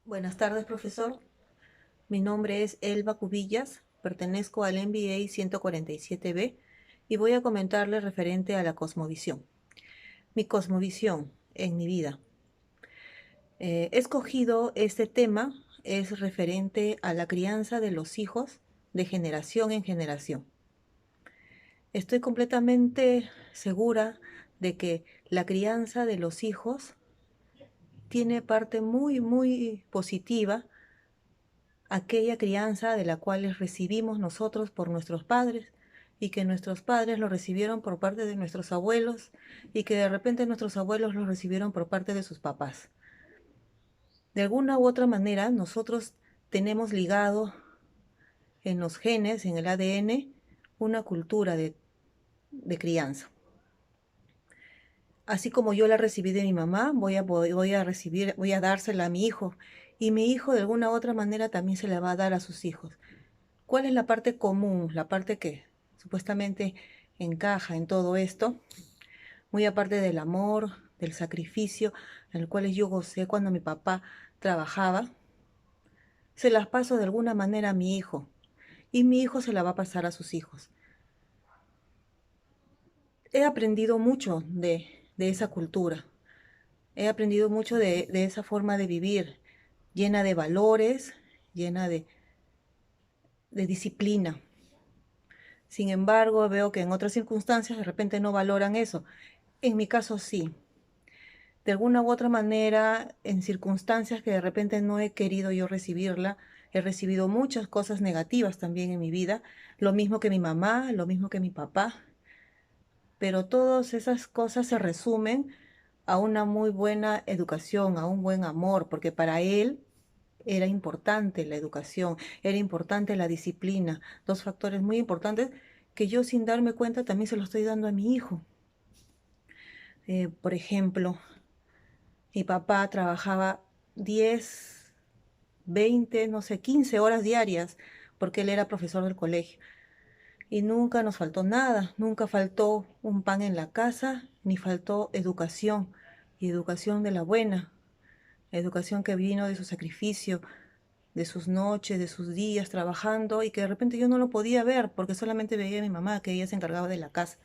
Buenas tardes, profesor. Mi nombre es Elba Cubillas, pertenezco al MBA 147B y voy a comentarle referente a la cosmovisión. Mi cosmovisión en mi vida. He escogido este tema, es referente a la crianza de los hijos de generación en generación. Estoy completamente segura de que la crianza de los hijos tiene parte muy positiva, aquella crianza de la cual recibimos nosotros por nuestros padres y que nuestros padres lo recibieron por parte de nuestros abuelos y que de repente nuestros abuelos lo recibieron por parte de sus papás. De alguna u otra manera, nosotros tenemos ligado en los genes, en el ADN, una cultura de crianza. Así como yo la recibí de mi mamá, voy a dársela a mi hijo, y mi hijo de alguna u otra manera también se la va a dar a sus hijos. ¿Cuál es la parte común, la parte que supuestamente encaja en todo esto? Muy aparte del amor, del sacrificio, en el cual yo gocé cuando mi papá trabajaba, se las paso de alguna manera a mi hijo y mi hijo se la va a pasar a sus hijos. He aprendido mucho de esa cultura, he aprendido mucho de esa forma de vivir, llena de valores, llena de disciplina. Sin embargo, veo que en otras circunstancias de repente no valoran eso. En mi caso sí. De alguna u otra manera, en circunstancias que de repente no he querido yo recibirla, he recibido muchas cosas negativas también en mi vida, lo mismo que mi mamá, lo mismo que mi papá, pero todas esas cosas se resumen a una muy buena educación, a un buen amor, porque para él era importante la educación, era importante la disciplina, dos factores muy importantes que yo sin darme cuenta también se los estoy dando a mi hijo. Por ejemplo, mi papá trabajaba 10, 20, no sé, 15 horas diarias porque él era profesor del colegio. Y nunca nos faltó nada, nunca faltó un pan en la casa, ni faltó educación, y educación de la buena, educación que vino de su sacrificio, de sus noches, de sus días trabajando, y que de repente yo no lo podía ver porque solamente veía a mi mamá, que ella se encargaba de la casa.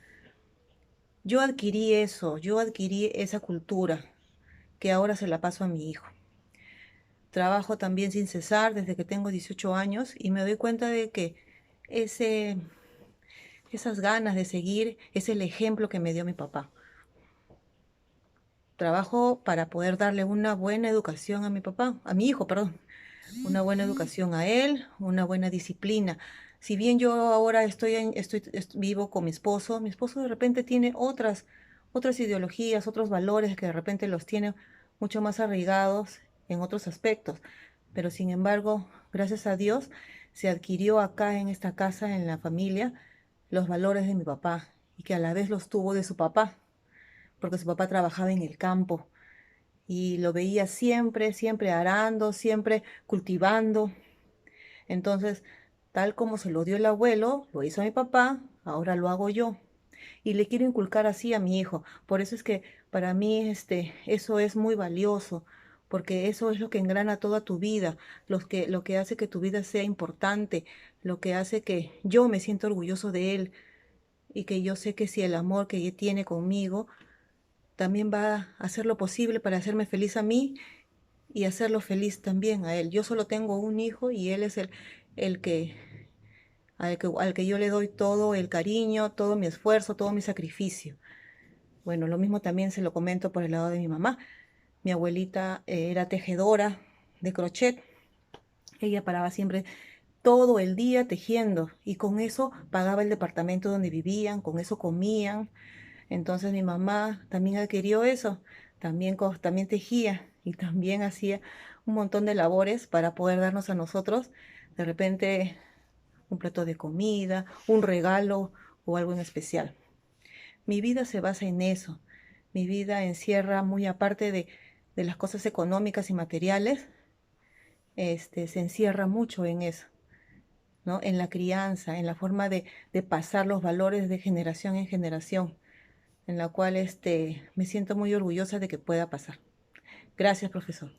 Yo adquirí eso, yo adquirí esa cultura que ahora se la paso a mi hijo. Trabajo también sin cesar desde que tengo 18 años y me doy cuenta de que ese, esas ganas de seguir es el ejemplo que me dio mi papá. Trabajo para poder darle una buena educación a mi papá, a mi hijo, perdón, una buena educación a él, una buena disciplina. Si bien yo ahora vivo con mi esposo de repente tiene otras ideologías, otros valores que de repente los tiene mucho más arraigados en otros aspectos. Pero sin embargo, gracias a Dios, se adquirió acá en esta casa, en la familia, los valores de mi papá y que a la vez los tuvo de su papá, porque su papá trabajaba en el campo y lo veía siempre arando, siempre cultivando. Entonces, tal como se lo dio el abuelo, lo hizo mi papá, ahora lo hago yo. Y le quiero inculcar así a mi hijo. Por eso es que para mí eso es muy valioso, porque eso es lo que engrana toda tu vida, lo que hace que tu vida sea importante, lo que hace que yo me sienta orgulloso de él y que yo sé que si el amor que él tiene conmigo también va a hacer lo posible para hacerme feliz a mí y hacerlo feliz también a él. Yo solo tengo un hijo y él es el que, al que yo le doy todo el cariño, todo mi esfuerzo, todo mi sacrificio. Bueno, lo mismo también se lo comento por el lado de mi mamá. Mi abuelita era tejedora de crochet. Ella paraba siempre todo el día tejiendo y con eso pagaba el departamento donde vivían, con eso comían. Entonces mi mamá también adquirió eso, también tejía y también hacía un montón de labores para poder darnos a nosotros de repente un plato de comida, un regalo o algo en especial. Mi vida se basa en eso. Mi vida encierra muy aparte de las cosas económicas y materiales, se encierra mucho en eso, ¿no? En la crianza, en la forma de pasar los valores de generación en generación, en la cual me siento muy orgullosa de que pueda pasar. Gracias, profesor.